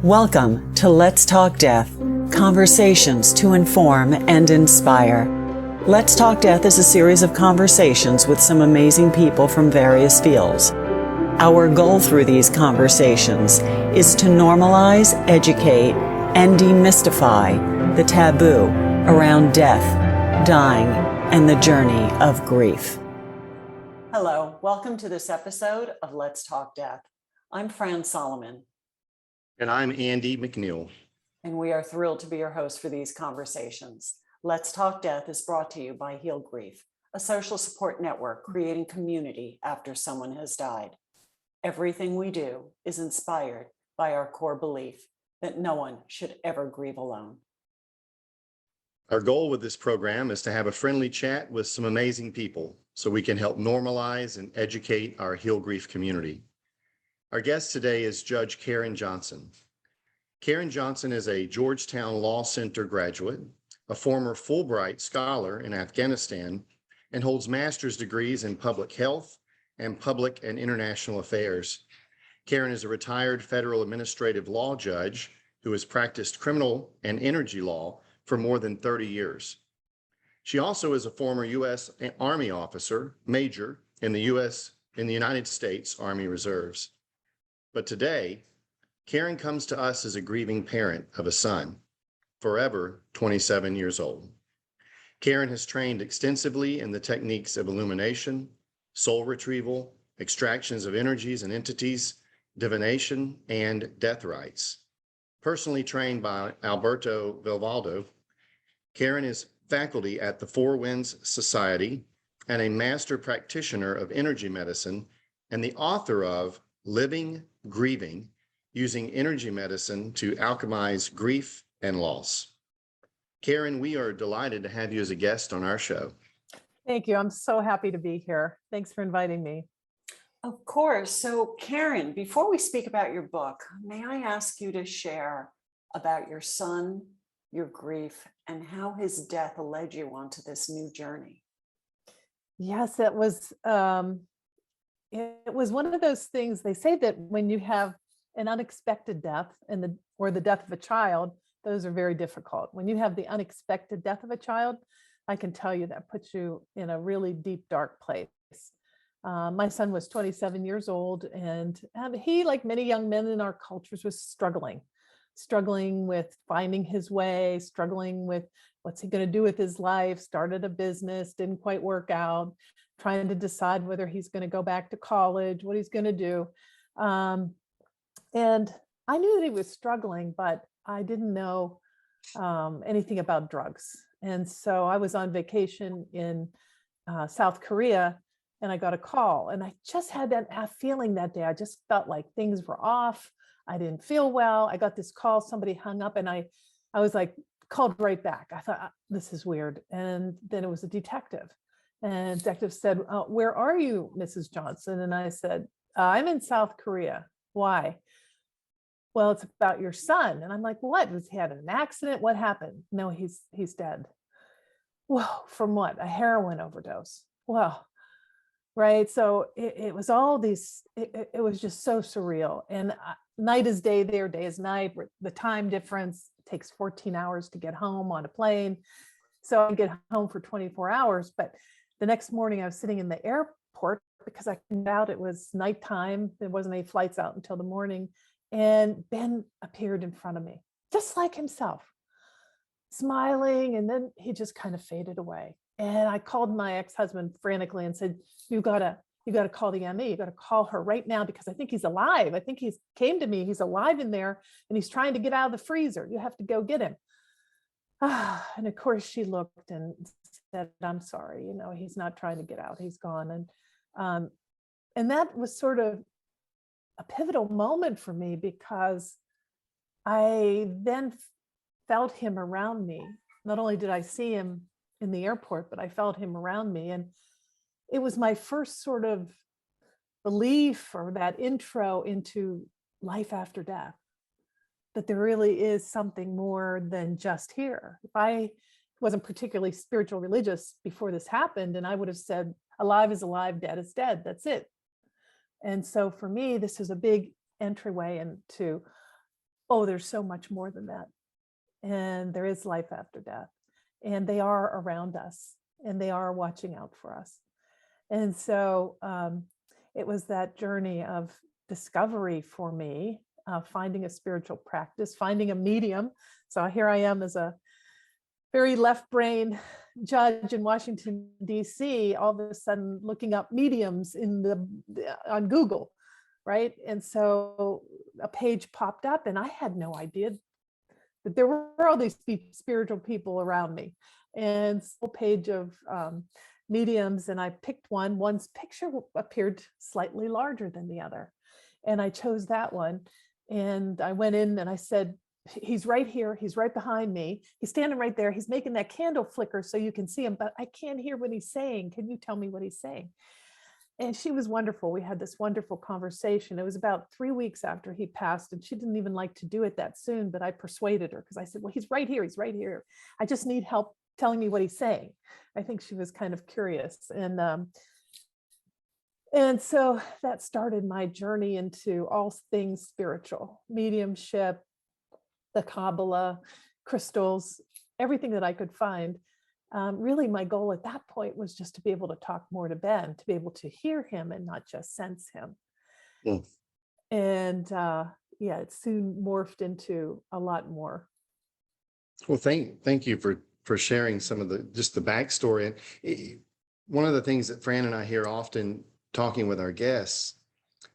Welcome to Let's Talk Death, conversations to inform and inspire. Let's Talk Death is a series of conversations with some amazing people from various fields. Our goal through these conversations is to normalize, educate, and demystify the taboo around death, dying, and the journey of grief. Hello, welcome to this episode of Let's Talk Death. I'm Fran Solomon. And I'm Andy McNeil. And we are thrilled to be your host for these conversations. Let's Talk Death is brought to you by Heal Grief, a social support network creating community after someone has died. Everything we do is inspired by our core belief that no one should ever grieve alone. Our goal with this program is to have a friendly chat with some amazing people so we can help normalize and educate our Heal Grief community. Our guest today is Judge Karen Johnson. Karen Johnson is a Georgetown Law Center graduate, a former Fulbright Scholar in Afghanistan, and holds master's degrees in public health and public and international affairs. Karen is a retired federal administrative law judge who has practiced criminal and energy law for more than 30 years. She also is a former U.S. Army officer, major in the United States Army Reserves. But today, Karen comes to us as a grieving parent of a son, forever 27 years old. Karen has trained extensively in the techniques of illumination, soul retrieval, extractions of energies and entities, divination, and death rites. Personally trained by Alberto Villoldo, Karen is faculty at the Four Winds Society and a master practitioner of energy medicine and the author of Living Grieving, using energy medicine to alchemize grief and loss. Karen, we are delighted to have you as a guest on our show. Thank you. I'm so happy to be here. Thanks for inviting me. Of course. So Karen, before we speak about your book, may I ask you to share about your son, your grief, and how his death led you onto this new journey? Yes, it was one of those things. They say that when you have an unexpected death or the death of a child, those are very difficult. When you have the unexpected death of a child, I can tell you that puts you in a really deep, dark place. My son was 27 years old, and he, like many young men in our cultures, was struggling with finding his way, struggling with what's he going to do with his life, started a business, didn't quite work out, trying to decide whether he's going to go back to college, what he's going to do. And I knew that he was struggling, but I didn't know anything about drugs. And so I was on vacation in South Korea, and I got a call, and I just had that feeling that day. I just felt like things were off. I didn't feel well. I got this call, somebody hung up, and I was like, called right back. I thought, this is weird. And then it was a detective. And the detective said, where are you, Mrs. Johnson? And I said, I'm in South Korea. Why? Well, it's about your son. And I'm like, what? Was he had an accident? What happened? No, he's dead. Well, from what? A heroin overdose. Well, right. So it was all these, it was just so surreal. And night is day there, day is night. The time difference takes 14 hours to get home on a plane. So I get home for 24 hours. But the next morning I was sitting in the airport because I found out it was nighttime. There wasn't any flights out until the morning. And Ben appeared in front of me, just like himself, smiling. And then he just kind of faded away. And I called my ex-husband frantically and said, you got to call the ME. You got to call her right now, because I think he's alive. I think he's came to me. He's alive in there, and he's trying to get out of the freezer. You have to go get him. And of course she looked and said, I'm sorry, he's not trying to get out. He's gone. And that was sort of a pivotal moment for me, because I then felt him around me. Not only did I see him in the airport, but I felt him around me. And it was my first sort of belief, or that intro into life after death, that there really is something more than just here. If I wasn't particularly spiritual religious before this happened, and I would have said, alive is alive, dead is dead. That's it. And so for me, this is a big entryway into oh, there's so much more than that. And there is life after death. And they are around us and they are watching out for us. And so it was that journey of discovery for me, finding a spiritual practice, finding a medium. So here I am as a very left brain judge in Washington, D.C., all of a sudden looking up mediums on Google, right? And so a page popped up and I had no idea that there were all these spiritual people around me. And a page of mediums, and I picked one. One's picture appeared slightly larger than the other. And I chose that one. And I went in and I said, he's right here. He's right behind me. He's standing right there. He's making that candle flicker so you can see him, but I can't hear what he's saying. Can you tell me what he's saying? And she was wonderful. We had this wonderful conversation. It was about 3 weeks after he passed, and she didn't even like to do it that soon, but I persuaded her because I said, well, he's right here. He's right here. I just need help telling me what he's saying. I think she was kind of curious. And so that started my journey into all things spiritual, mediumship, the Kabbalah, crystals, everything that I could find. Really, my goal at that point was just to be able to talk more to Ben, to be able to hear him and not just sense him. Mm. And yeah, it soon morphed into a lot more. Well, thank you for sharing some of the backstory. And one of the things that Fran and I hear often talking with our guests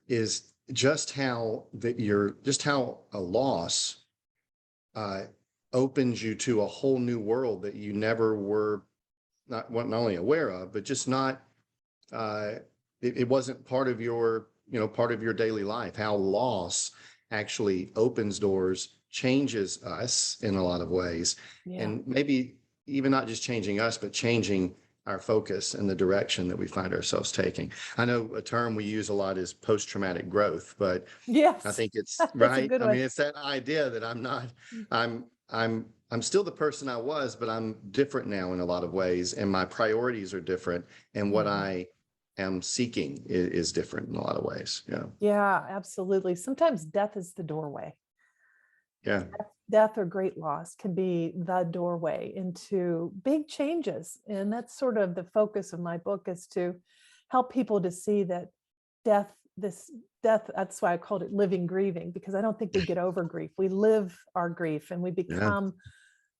is just how a loss opens you to a whole new world that you never were not only aware of, but just not it wasn't part of your daily life. How loss actually opens doors, changes us in a lot of ways. Yeah. And maybe even not just changing us, but changing our focus and the direction that we find ourselves taking. I know a term we use a lot is post-traumatic growth, but Yes, I think it's that's a right. good I one. mean, it's that idea that I'm still the person I was, but I'm different now in a lot of ways, and my priorities are different, and what I am seeking is different in a lot of ways. Yeah. Yeah, absolutely. Sometimes death is the doorway. Yeah. Death or great loss can be the doorway into big changes. And that's sort of the focus of my book, is to help people to see that death, that's why I called it Living Grieving, because I don't think we get over grief. We live our grief and we become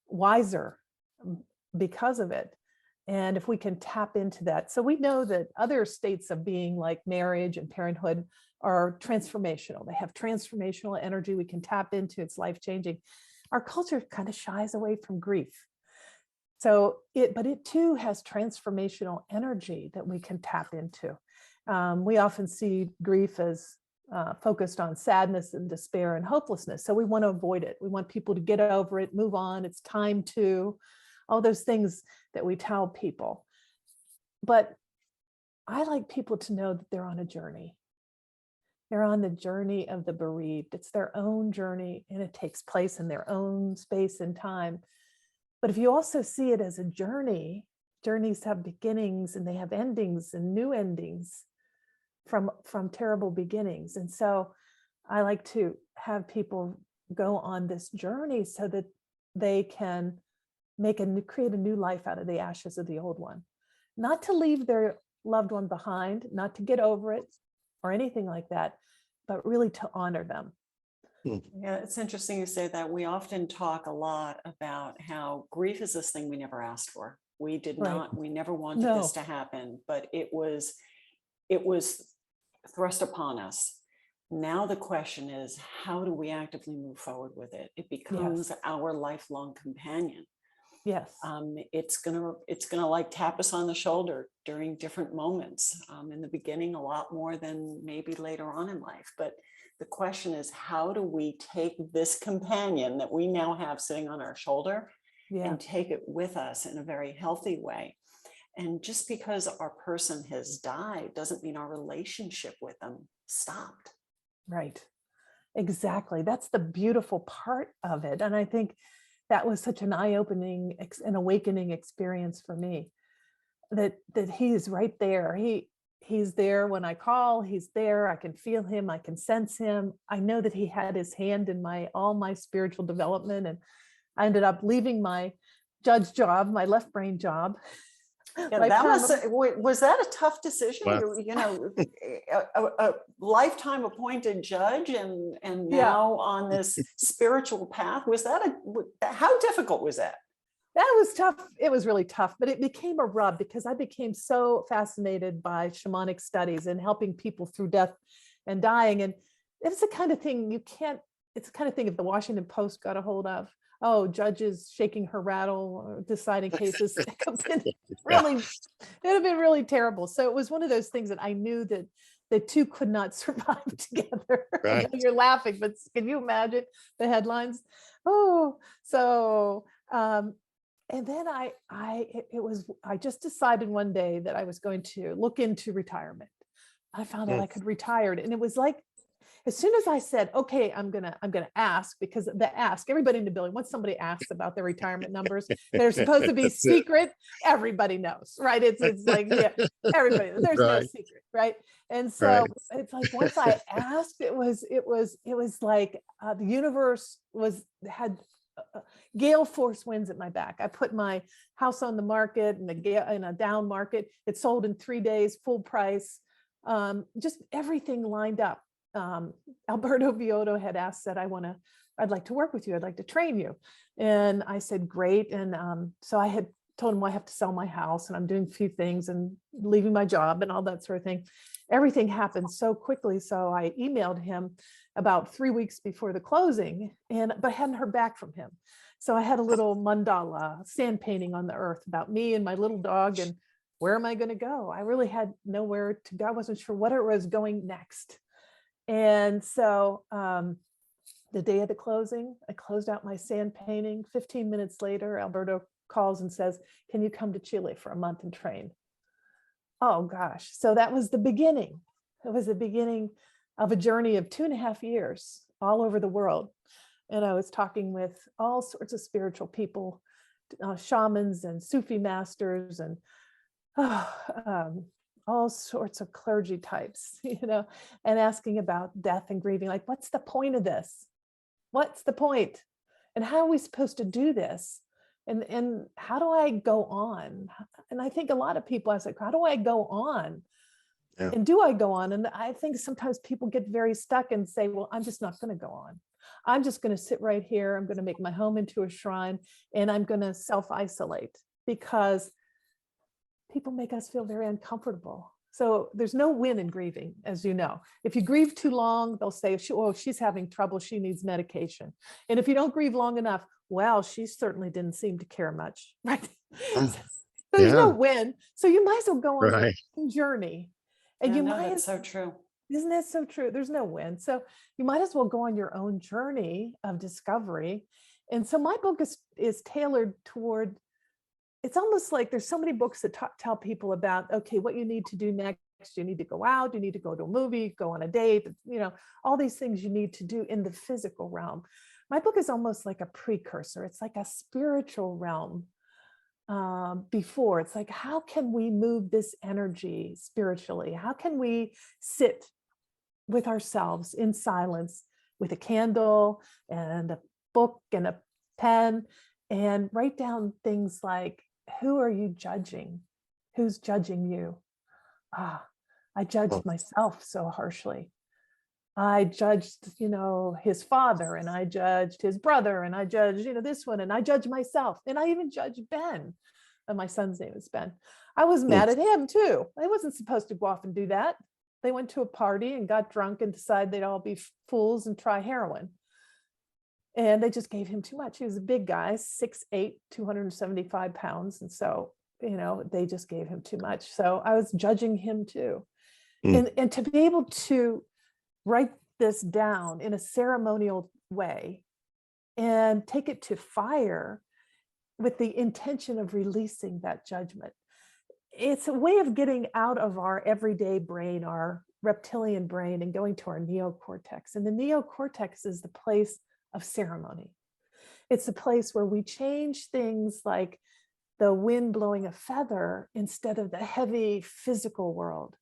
wiser because of it. And if we can tap into that. So we know that other states of being, like marriage and parenthood, are transformational. They have transformational energy we can tap into. It's life-changing. Our culture kind of shies away from grief. But it too has transformational energy that we can tap into. We often see grief as focused on sadness and despair and hopelessness. So we want to avoid it. We want people to get over it, move on. It's time to, all those things that we tell people. But I like people to know that they're on a journey. They're on the journey of the bereaved. It's their own journey, and it takes place in their own space and time. But if you also see it as a journey, journeys have beginnings and they have endings and new endings from terrible beginnings. And so I like to have people go on this journey so that they can create a new life out of the ashes of the old one. Not to leave their loved one behind, not to get over it or anything like that, but really to honor them. Yeah, it's interesting you say that. We often talk a lot about how grief is this thing we never asked for. We never wanted this to happen, but it was thrust upon us. Now the question is, how do we actively move forward with it? It becomes our lifelong companion. Yes. It's gonna like tap us on the shoulder during different moments. In the beginning, a lot more than maybe later on in life. But the question is, how do we take this companion that we now have sitting on our shoulder and take it with us in a very healthy way? And just because our person has died doesn't mean our relationship with them stopped. Right. Exactly. That's the beautiful part of it. And I think that was such an eye-opening and awakening experience for me, that he is right there. he's there when I call, he's there, I can feel him, I can sense him. I know that he had his hand in all my spiritual development. And I ended up leaving my judge job, my left brain job. Yeah, that was that a tough decision? Wow. You know, a lifetime appointed judge and now on this spiritual path. Was that how difficult was that? That was tough. It was really tough, but it became a rub because I became so fascinated by shamanic studies and helping people through death and dying. And it's the kind of thing it's the kind of thing if the Washington Post got a hold of, oh, judges shaking her rattle or deciding cases, it would have been really terrible. So it was one of those things that I knew that the two could not survive together. Right. You're laughing, but can you imagine the headlines? Oh, so, and then I just decided one day that I was going to look into retirement. I found out I could retire. And it was like, as soon as I said, okay, I'm gonna ask, because everybody in the building, once somebody asks about their retirement numbers, they're supposed to be secret. Everybody knows, right? It's like, yeah, everybody, there's no secret, right? And so it's like, once I asked, it was like the universe had gale force winds at my back. I put my house on the market in a down market. It sold in 3 days, full price. Just everything lined up. Alberto Villoldo had said, I'd like to work with you. I'd like to train you. And I said, great. And so I had told him, well, I have to sell my house and I'm doing a few things and leaving my job and all that sort of thing. Everything happened so quickly. So I emailed him about 3 weeks before the closing, but I hadn't heard back from him. So I had a little mandala sand painting on the earth about me and my little dog and where am I going to go? I really had nowhere to go. I wasn't sure what it was going next. And so the day of the closing, I closed out my sand painting. 15 minutes later, Alberto calls and says, can you come to Chile for a month and train? Oh gosh. So that was the beginning. It was the beginning of a journey of 2.5 years all over the world. And I was talking with all sorts of spiritual people, shamans and Sufi masters and all sorts of clergy types, and asking about death and grieving, like, what's the point of this? What's the point? And how are we supposed to do this? And how do I go on? And I think a lot of people ask, like, how do I go on? Yeah. And do I go on? And I think sometimes people get very stuck and say, well, I'm just not going to go on. I'm just going to sit right here. I'm going to make my home into a shrine and I'm going to self-isolate because people make us feel very uncomfortable. So there's no win in grieving, as you know. If you grieve too long, they'll say, oh, she's having trouble, she needs medication. And if you don't grieve long enough, well, she certainly didn't seem to care much, right? There's no win. So you might as well go on your own journey. And that's so true. Isn't that so true? There's no win. So you might as well go on your own journey of discovery. And so my book is tailored toward, it's almost like there's so many books that tell people about, okay, what you need to do next. You need to go out, you need to go to a movie, go on a date, all these things you need to do in the physical realm. My book is almost like a precursor. It's like a spiritual realm before. It's like, how can we move this energy spiritually? How can we sit with ourselves in silence with a candle and a book and a pen and write down things like, who are you judging? Who's judging you? I judged myself so harshly. I judged, his father, and I judged his brother, and I judged, this one, and I judged myself. And I even judged Ben. And my son's name is Ben. I was mad at him too. I wasn't supposed to go off and do that. They went to a party and got drunk and decided they'd all be fools and try heroin. And they just gave him too much. He was a big guy, 6'8", 275 pounds. And so, they just gave him too much. So I was judging him too. And to be able to write this down in a ceremonial way and take it to fire with the intention of releasing that judgment. It's a way of getting out of our everyday brain, our reptilian brain, and going to our neocortex. And the neocortex is the place of ceremony. It's a place where we change things like the wind blowing a feather instead of the heavy physical world.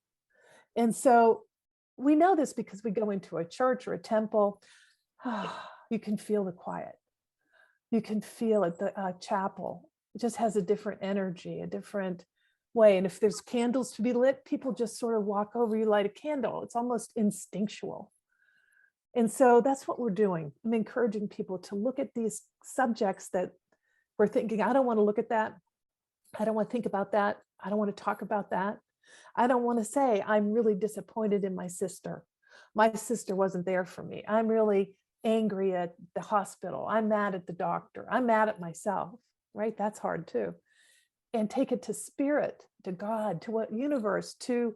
And so we know this because we go into a church or a temple. You can feel the quiet. You can feel it. The chapel, it just has a different energy, a different way. And if there's candles to be lit, people just sort of walk over, you light a candle. It's almost instinctual. And so that's what we're doing. I'm encouraging people to look at these subjects that we're thinking, I don't want to look at that. I don't want to think about that. I don't want to talk about that. I don't want to say, I'm really disappointed in my sister. My sister wasn't there for me. I'm really angry at the hospital. I'm mad at the doctor. I'm mad at myself, right? That's hard too. And take it to spirit, to God, to what universe, to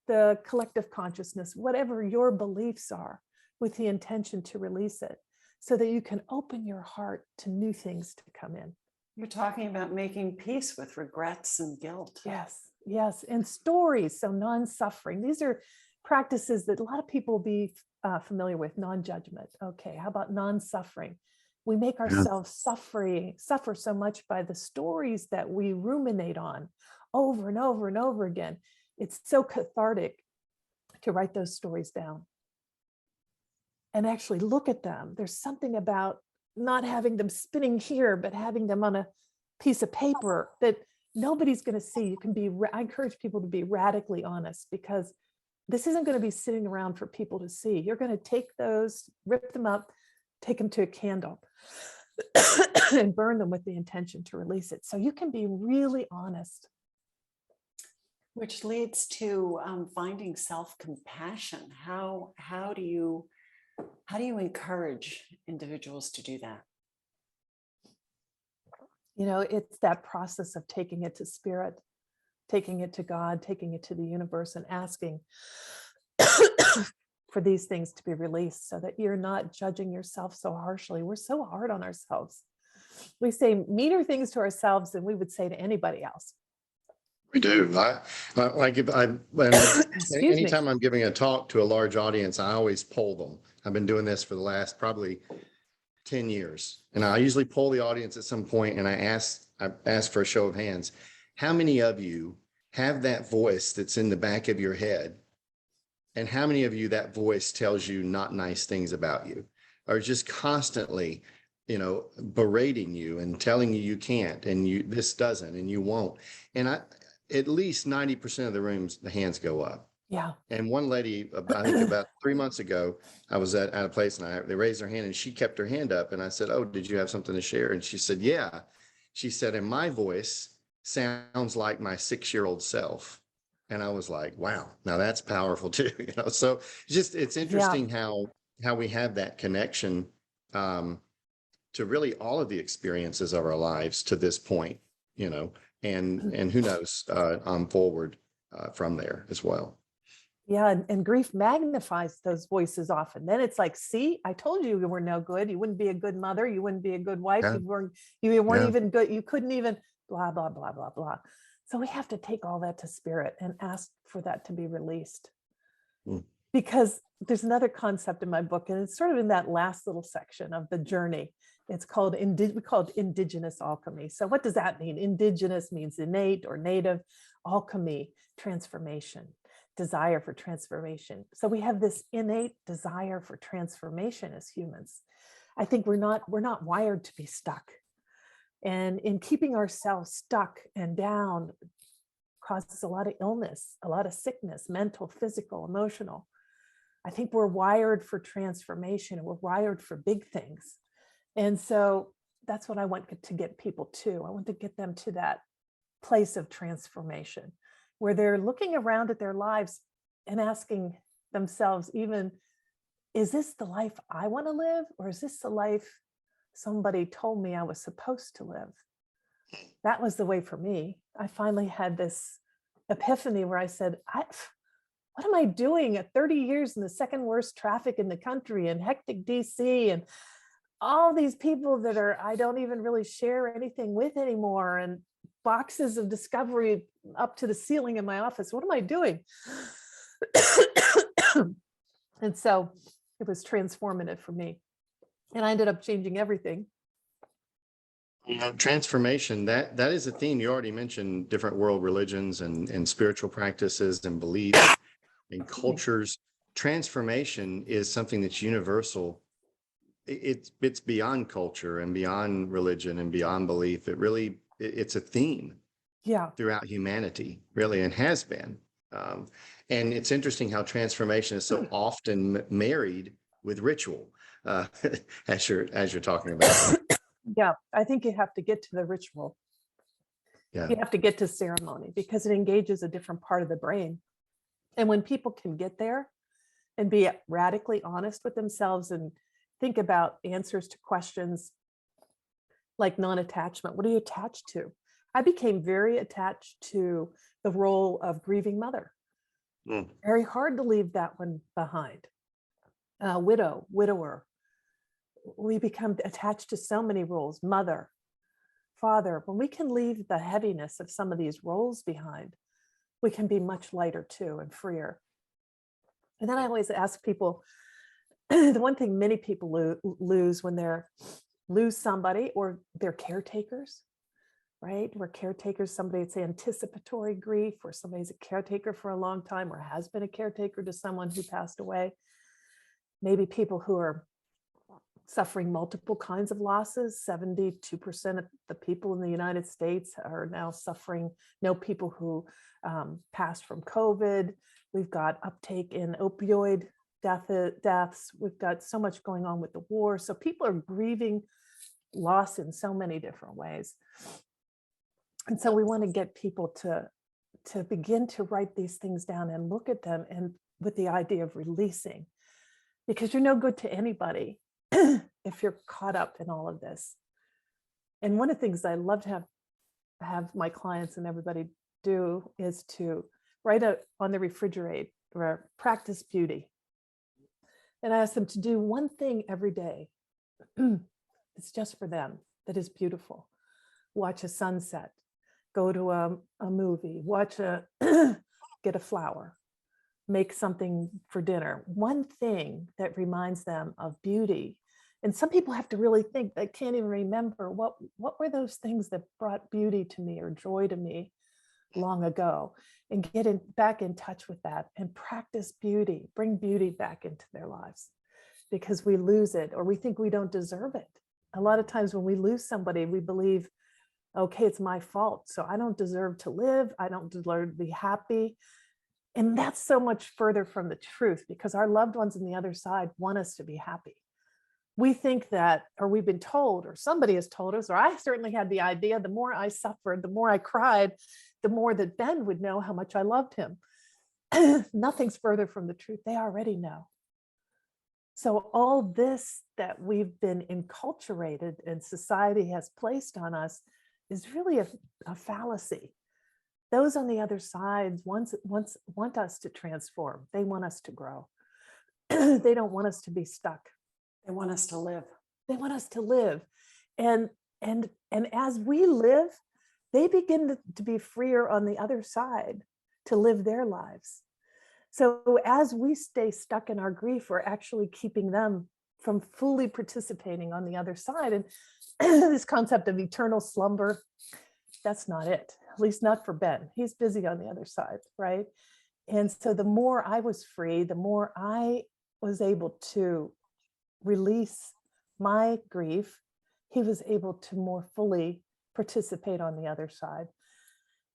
the collective consciousness, whatever your beliefs are, with the intention to release it so that you can open your heart to new things to come in. You're talking about making peace with regrets and guilt. Yes, yes. And stories, so non-suffering. These are practices that a lot of people will be familiar with, non-judgment. Okay, how about non-suffering? We make ourselves suffer so much by the stories that we ruminate on over and over and over again. It's so cathartic to write those stories down and actually look at them. There's something about not having them spinning here, but having them on a piece of paper that nobody's going to see. You can be, I encourage people to be radically honest, because this isn't going to be sitting around for people to see. You're going to take those, rip them up, take them to a candle and burn them with the intention to release it. So you can be really honest. Which leads to finding self-compassion. How do you encourage individuals to do that? You know, it's that process of taking it to spirit, taking it to God, taking it to the universe, and asking for these things to be released so that you're not judging yourself so harshly. We're so hard on ourselves. We say meaner things to ourselves than we would say to anybody else. We do. Anytime I'm giving a talk to a large audience, I always poll them. I've been doing this for the last probably 10 years. And I usually poll the audience at some point, and I ask for a show of hands. How many of you have that voice that's in the back of your head? And how many of you that voice tells you not nice things about you, or just constantly, berating you and telling you can't, and this doesn't, and you won't? And at least 90% of the rooms, the hands go up. Yeah. And one lady, I think about 3 months ago, I was at a place, and they raised their hand, and she kept her hand up, and I said, "Oh, did you have something to share?" And she said, "Yeah." She said, "And my voice sounds like my 6-year-old self." And I was like, wow, now that's powerful too. So it's interesting how we have that connection to really all of the experiences of our lives to this point, and who knows, forward from there as well. Yeah, and grief magnifies those voices often. Then it's like, see, I told you were no good. You wouldn't be a good mother. You wouldn't be a good wife. Yeah. You weren't even good. You couldn't even blah, blah, blah, blah, blah. So we have to take all that to spirit and ask for that to be released. Because there's another concept in my book, and it's sort of in that last little section of the journey. It's called, we call it Indigenous Alchemy. So what does that mean? Indigenous means innate or native. Alchemy, transformation, desire for transformation. So we have this innate desire for transformation as humans. I think we're not wired to be stuck. And in keeping ourselves stuck and down causes a lot of illness, a lot of sickness, mental, physical, emotional. I think we're wired for transformation, and we're wired for big things. And so that's what I want to get people to. I want to get them to that place of transformation where they're looking around at their lives and asking themselves, even, is this the life I want to live? Or is this the life somebody told me I was supposed to live? That was the way for me. I finally had this epiphany where I said, what am I doing at 30 years in the second worst traffic in the country, and hectic DC, and all these people that I don't even really share anything with anymore, and boxes of discovery up to the ceiling in my office. What am I doing? And so it was transformative for me. And I ended up changing everything. Transformation, that is a theme. You already mentioned different world religions and spiritual practices and beliefs. and cultures. Transformation is something that's universal. It's beyond culture and beyond religion and beyond belief. It's a theme Yeah. throughout humanity, really, and has been. And it's interesting how transformation is so often married with ritual, as you're talking about. Yeah, I think you have to get to the ritual. Yeah. You have to get to ceremony because it engages a different part of the brain. And when people can get there and be radically honest with themselves and think about answers to questions like non-attachment, what are you attached to? I became very attached to the role of grieving mother. Very hard to leave that one behind. Widow, widower. We become attached to so many roles, mother, father. When we can leave the heaviness of some of these roles behind, we can be much lighter too and freer. And then I always ask people, the one thing many people lose when they're lose somebody or they're caretakers, right? We're caretakers, somebody's anticipatory grief, or somebody's a caretaker for a long time or has been a caretaker to someone who passed away. Maybe people who are suffering multiple kinds of losses. 72% of the people in the United States are now suffering, know people who passed from COVID. We've got uptake in opioid deaths. We've got so much going on with the war. So people are grieving loss in so many different ways. And so we want to get people to begin to write these things down and look at them, and with the idea of releasing, because you're no good to anybody if you're caught up in all of this. And one of the things I love to have my clients and everybody do is to write on the refrigerator or practice beauty. And I ask them to do one thing every day. It's just for them, that is beautiful. Watch a sunset, go to a movie, get a flower, make something for dinner. One thing that reminds them of beauty. And some people have to really think, they can't even remember what were those things that brought beauty to me or joy to me long ago, and get back in touch with that and practice beauty, bring beauty back into their lives, because we lose it or we think we don't deserve it. A lot of times when we lose somebody, we believe, okay, it's my fault, so I don't deserve to live, I don't deserve to be happy. And that's so much further from the truth, because our loved ones on the other side want us to be happy. We think that, or we've been told, or somebody has told us, or I certainly had the idea, the more I suffered, the more I cried, the more that Ben would know how much I loved him. Nothing's further from the truth. They already know. So all this that we've been enculturated and society has placed on us is really a fallacy. Those on the other side want us to transform. They want us to grow. They don't want us to be stuck. They want us to live. They want us to live. And as we live, they begin to be freer on the other side to live their lives. So as we stay stuck in our grief, we're actually keeping them from fully participating on the other side. And this concept of eternal slumber, that's not it, at least not for Ben. He's busy on the other side, right? And so the more I was free, the more I was able to release my grief, he was able to more fully participate on the other side.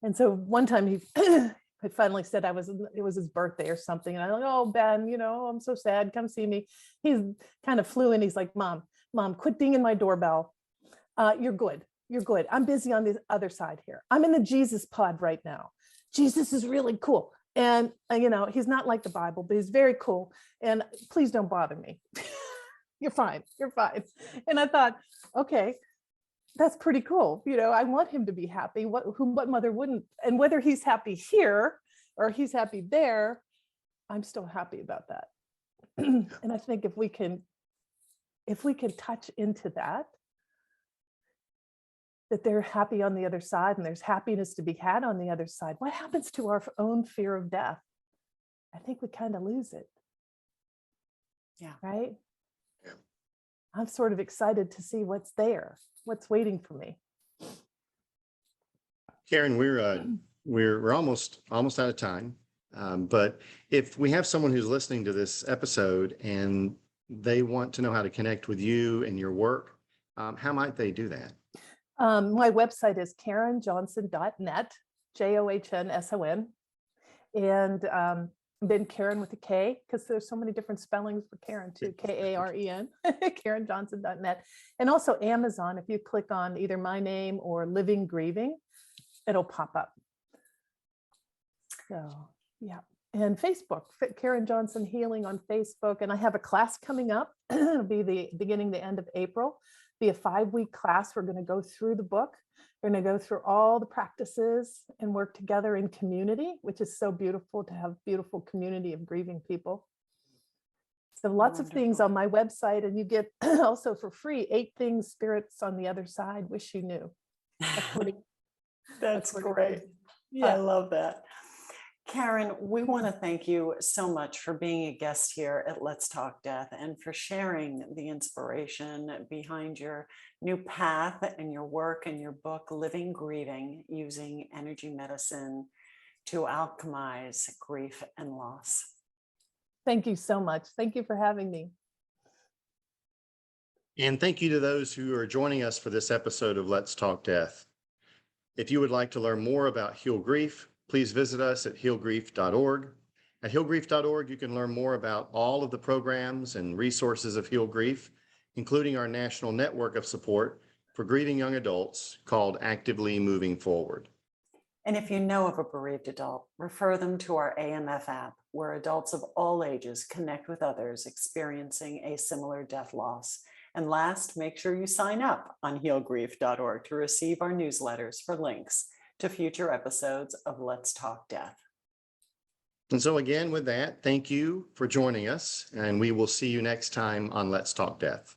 And so one time he finally said, it was his birthday or something. And I'm like, oh, Ben, I'm so sad. Come see me. He's kind of flew in. He's like, Mom, quit dinging my doorbell. You're good. You're good. I'm busy on the other side here. I'm in the Jesus pod right now. Jesus is really cool. And, he's not like the Bible, but he's very cool. And please don't bother me. You're fine. You're fine. And I thought, okay, that's pretty cool. I want him to be happy. What mother wouldn't? And whether he's happy here or he's happy there, I'm still happy about that. And I think if we can touch into that they're happy on the other side and there's happiness to be had on the other side, what happens to our own fear of death? I think we kind of lose it. Yeah. Right? Yeah. I'm sort of excited to see what's there, what's waiting for me. Karen, we're almost out of time. But if we have someone who's listening to this episode and they want to know how to connect with you and your work, how might they do that? My website is karenjohnson.net, JOHNSON. And then Karen with a K, because there's so many different spellings for Karen too, Karen, karenjohnson.net. And also Amazon, if you click on either my name or Living Grieving, it'll pop up. So, yeah. And Facebook, Karen Johnson Healing on Facebook. And I have a class coming up. It'll be the end of April. Be a 5-week class. We're going to go through the book. We're going to go through all the practices and work together in community, which is so beautiful to have beautiful community of grieving people. So lots of things on my website, and you get also for free 8 things spirits on the other side wish you knew. That's great. Yeah. I love that. Karen, we want to thank you so much for being a guest here at Let's Talk Death and for sharing the inspiration behind your new path and your work and your book, Living Grieving, using energy medicine to alchemize grief and loss. Thank you so much. Thank you for having me. And thank you to those who are joining us for this episode of Let's Talk Death. If you would like to learn more about Heal Grief, please visit us at healgrief.org. At healgrief.org, you can learn more about all of the programs and resources of Heal Grief, including our national network of support for grieving young adults called Actively Moving Forward. And if you know of a bereaved adult, refer them to our AMF app, where adults of all ages connect with others experiencing a similar death loss. And last, make sure you sign up on healgrief.org to receive our newsletters for links to future episodes of Let's Talk Death. And so again, with that, thank you for joining us, and we will see you next time on Let's Talk Death.